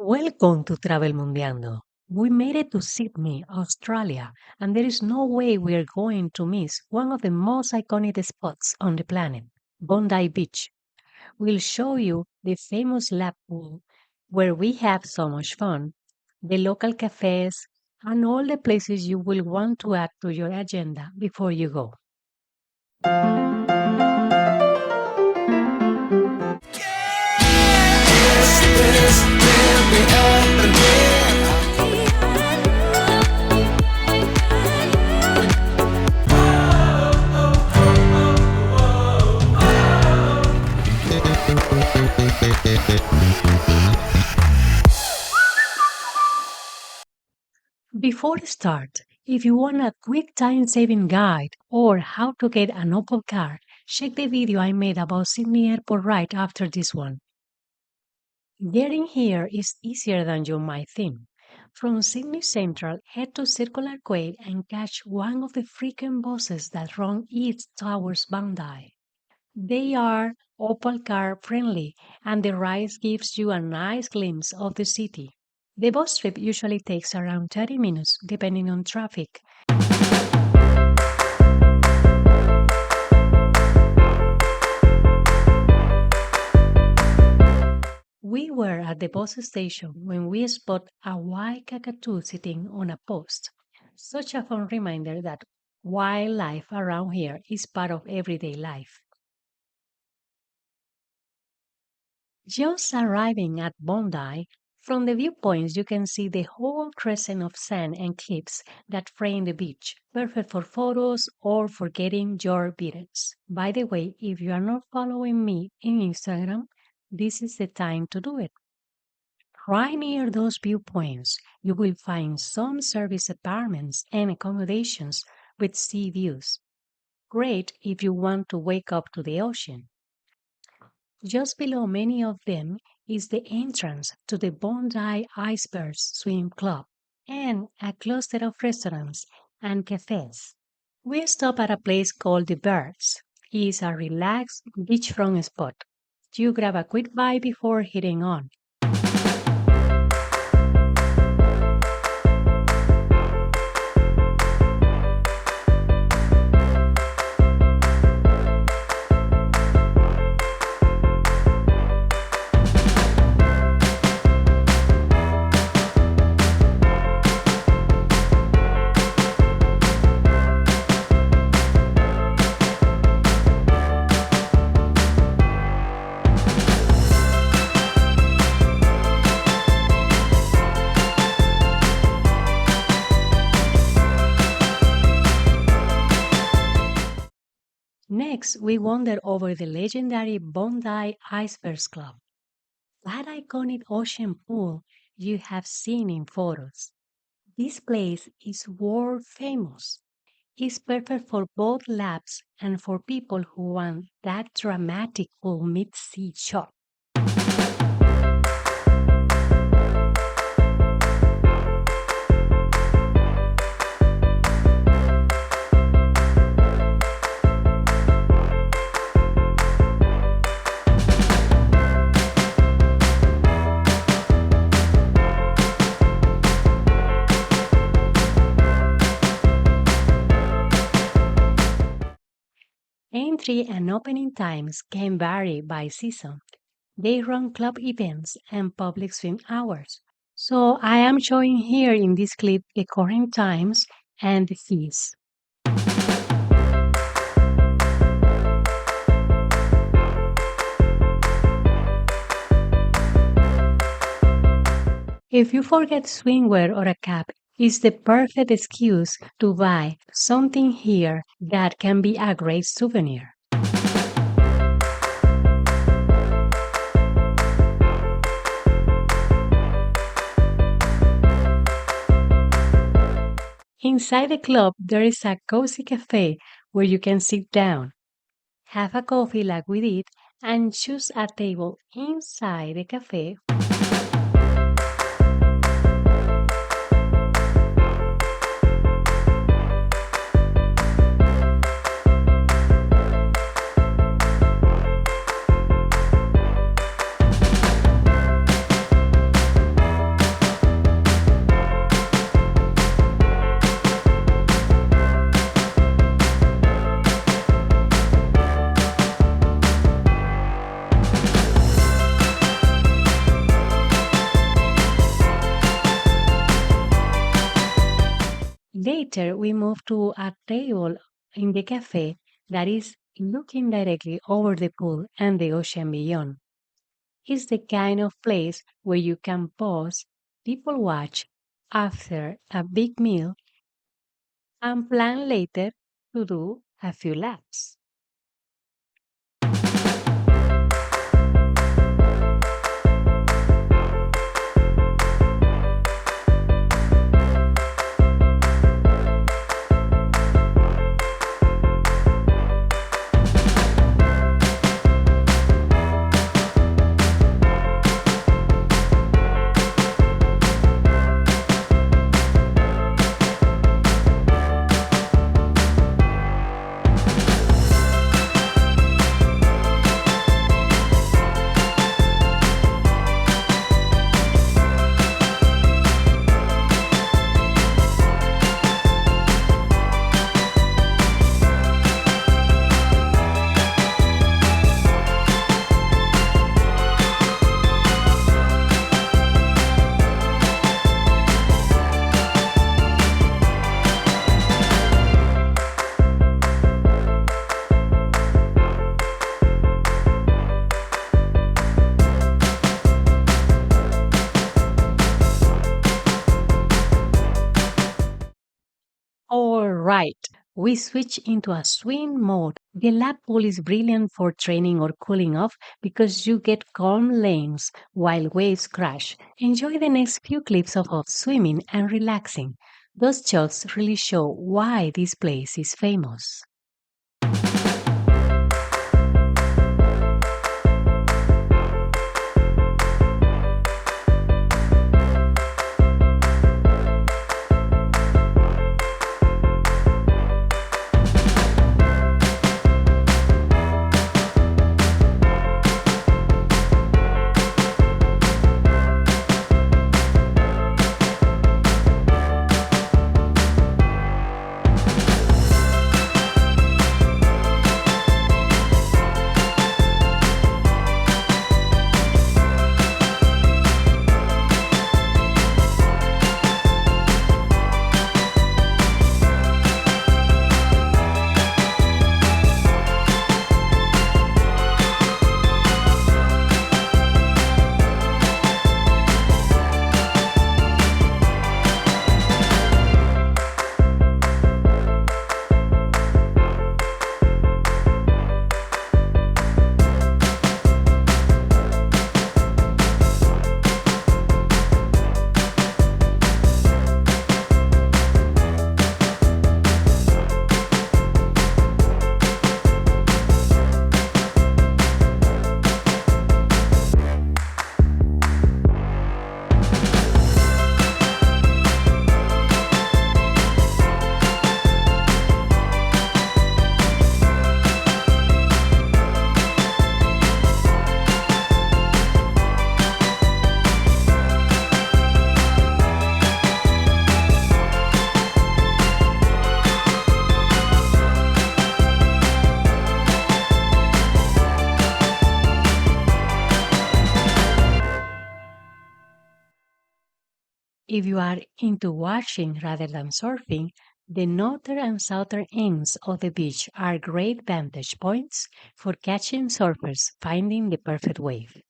Welcome to Travel Mundiando. We made it to Sydney, Australia, and there is no way we are going to miss one of the most iconic spots on the planet, Bondi Beach. We'll show you the famous lap pool where we have so much fun, the local cafes, and all the places you will want to add to your agenda before you go. Before we start, if you want a quick time-saving guide or how to get an Opal car, check the video I made about Sydney Airport right after this one. Getting here is easier than you might think. From Sydney Central, head to Circular Quay and catch one of the frequent buses that run east towards Bondi. They are Opal car friendly and the ride gives you a nice glimpse of the city. The bus trip usually takes around 30 minutes depending on traffic. We were at the bus station when we spot a white cockatoo sitting on a post. Such a fun reminder that wildlife around here is part of everyday life. Just arriving at Bondi, from the viewpoints you can see the whole crescent of sand and cliffs that frame the beach, perfect for photos or for getting your beatings. By the way, if you are not following me in Instagram, this is the time to do it. Right near those viewpoints, you will find some service apartments and accommodations with sea views. Great if you want to wake up to the ocean. Just below many of them is the entrance to the Bondi Icebergs Swim Club and a cluster of restaurants and cafes. We stop at a place called the Birds. It's a relaxed beachfront spot. You grab a quick bite before heading on. Next, we wander over the legendary Bondi Icebergs Club, that iconic ocean pool you have seen in photos. This place is world famous. It's perfect for both laps and for people who want that dramatic cool mid-sea shot. Entry and opening times can vary by season. They run club events and public swim hours. So I am showing here in this clip the current times and the fees. If you forget swimwear or a cap, it's the perfect excuse to buy something here that can be a great souvenir. Inside the club, there is a cozy cafe where you can sit down, have a coffee like we did, and choose a table inside the cafe. Later, we moved to a table in the cafe that is looking directly over the pool and the ocean beyond. It's the kind of place where you can pause, people watch after a big meal, and plan later to do a few laps. All right, we switch into a swim mode. The lap pool is brilliant for training or cooling off because you get calm lanes while waves crash. Enjoy the next few clips of swimming and relaxing. Those shots really show why this place is famous. If you are into watching rather than surfing, the northern and southern ends of the beach are great vantage points for catching surfers finding the perfect wave.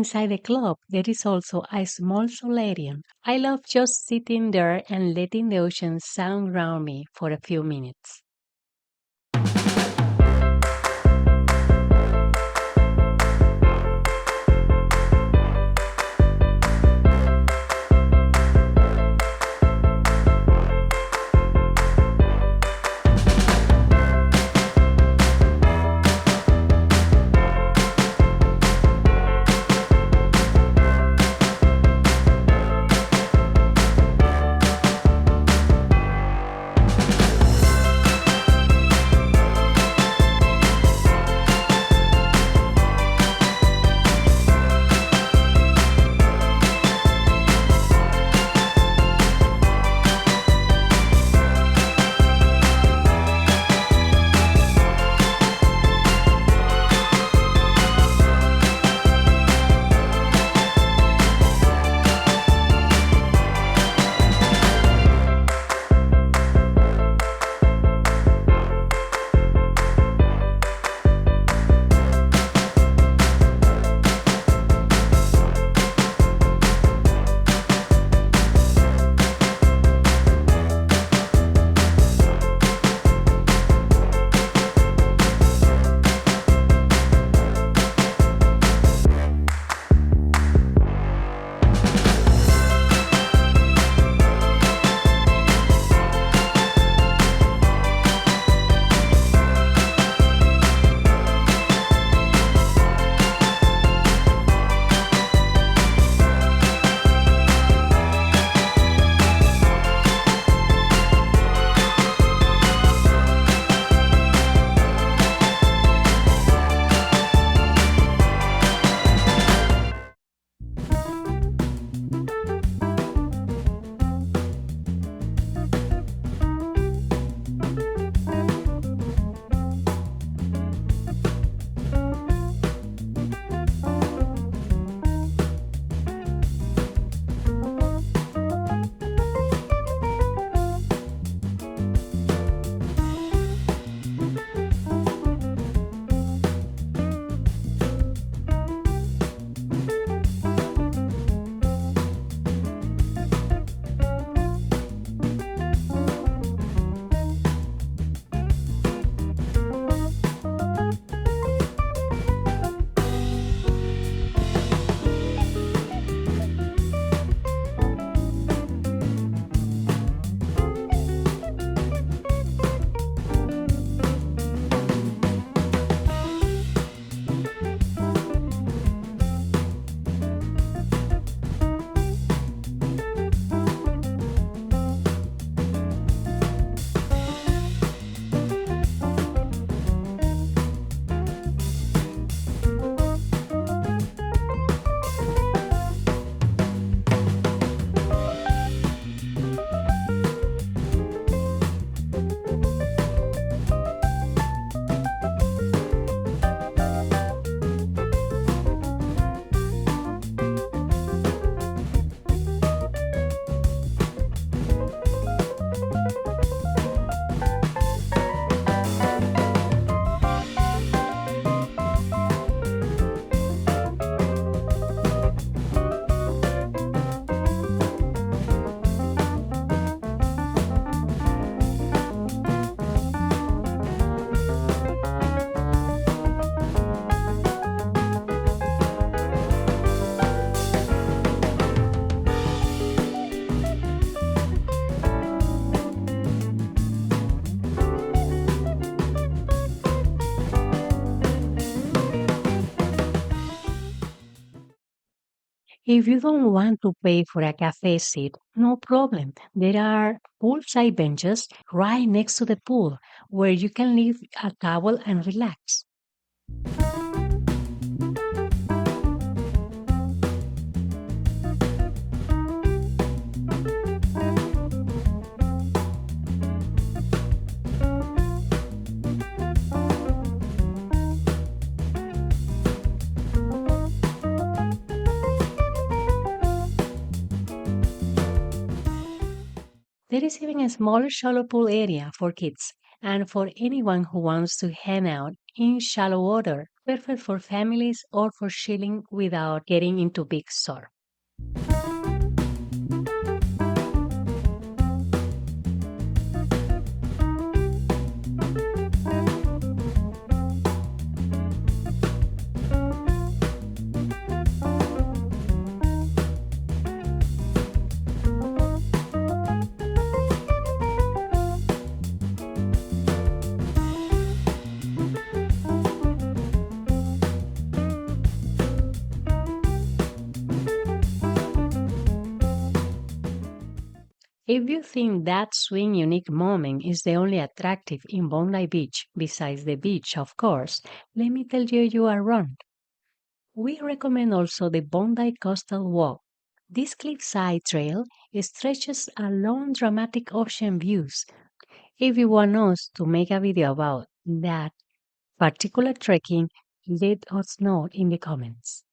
Inside the club, there is also a small solarium. I love just sitting there and letting the ocean sound around me for a few minutes. If you don't want to pay for a cafe seat, no problem. There are poolside benches right next to the pool where you can leave a towel and relax. There is even a smaller shallow pool area for kids and for anyone who wants to hang out in shallow water. perfect for families or for chilling without getting into big storm. If you think that swing unique moment is the only attractive in Bondi Beach, besides the beach, of course, let me tell you you are wrong. We recommend also the Bondi Coastal Walk. This cliffside trail stretches along dramatic ocean views. If you want us to make a video about that particular trekking, let us know in the comments.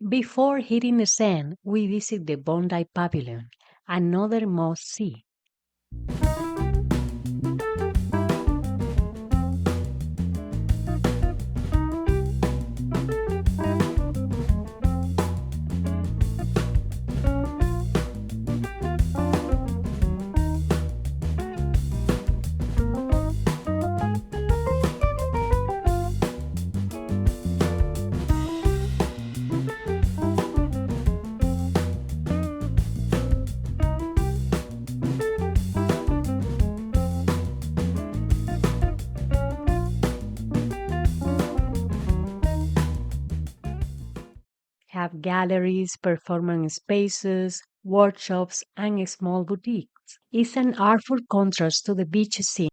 Before hitting the sand, we visit the Bondi Pavilion, another must see. Have galleries, performance spaces, workshops, and small boutiques. It's an artful contrast to the beach scene.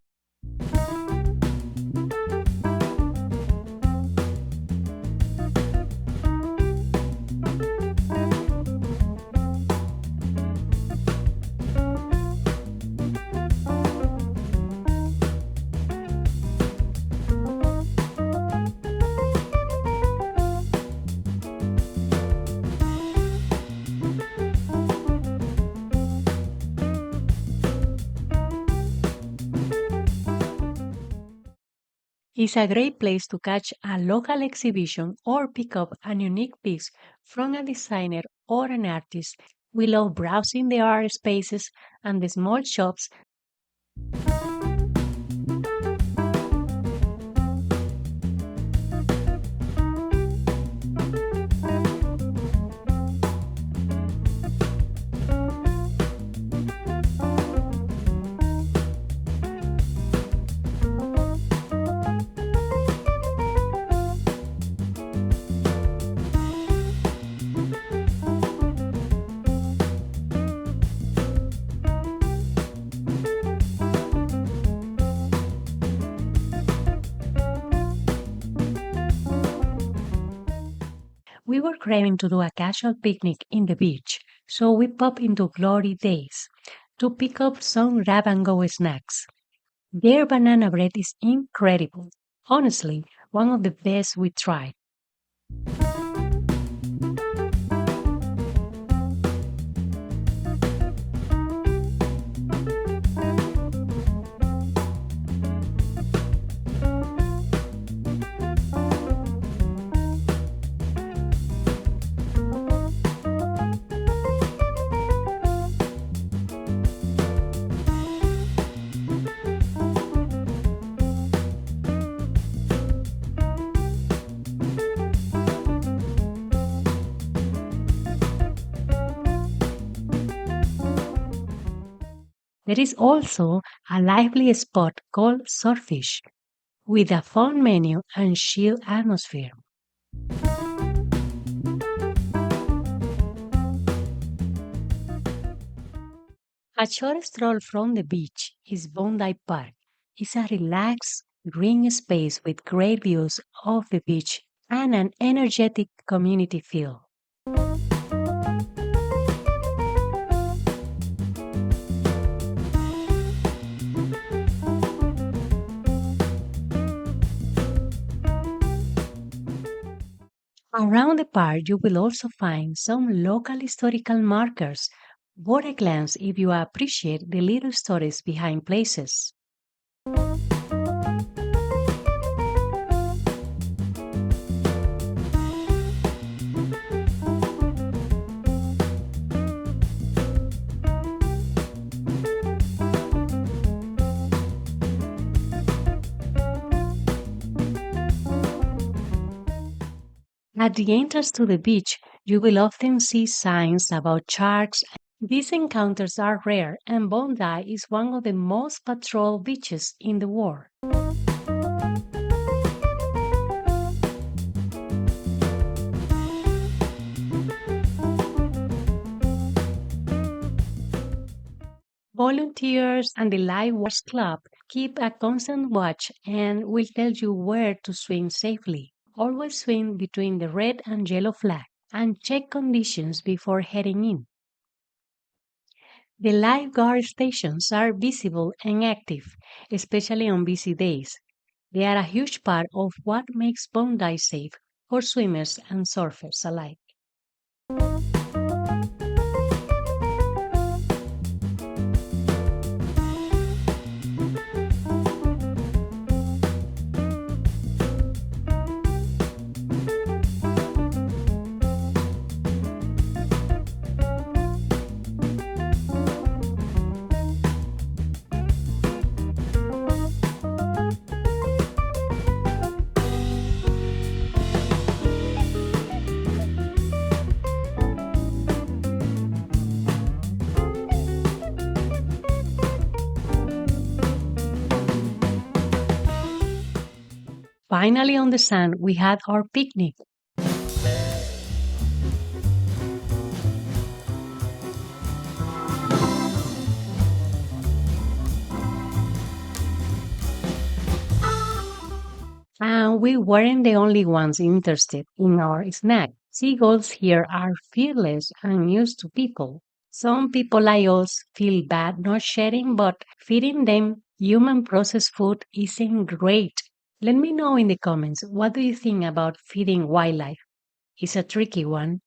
It's a great place to catch a local exhibition or pick up a unique piece from a designer or an artist. We love browsing the art spaces and the small shops. We were craving to do a casual picnic in the beach, so we popped into Glory Days to pick up some grab and go snacks. Their banana bread is incredible. Honestly, one of the best we tried. There is also a lively spot called Surfish with a fun menu and chill atmosphere. A short stroll from the beach is Bondi Park. It's a relaxed, green space with great views of the beach and an energetic community feel. Around the park, you will also find some local historical markers worth a glance if you appreciate the little stories behind places. At the entrance to the beach, you will often see signs about sharks. These encounters are rare, and Bondi is one of the most patrolled beaches in the world. Volunteers and the Lifeguards Club keep a constant watch and will tell you where to swim safely. Always swim between the red and yellow flag and check conditions before heading in. The lifeguard stations are visible and active, especially on busy days. They are a huge part of what makes Bondi safe for swimmers and surfers alike. Finally, on the sand, we had our picnic. And we weren't the only ones interested in our snack. Seagulls here are fearless and used to people. Some people like us feel bad not sharing, but feeding them human processed food isn't great. Let me know in the comments, what do you think about feeding wildlife? It's a tricky one.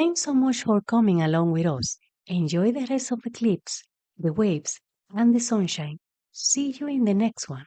Thanks so much for coming along with us. Enjoy the rest of the clips, the waves, and the sunshine. See you in the next one.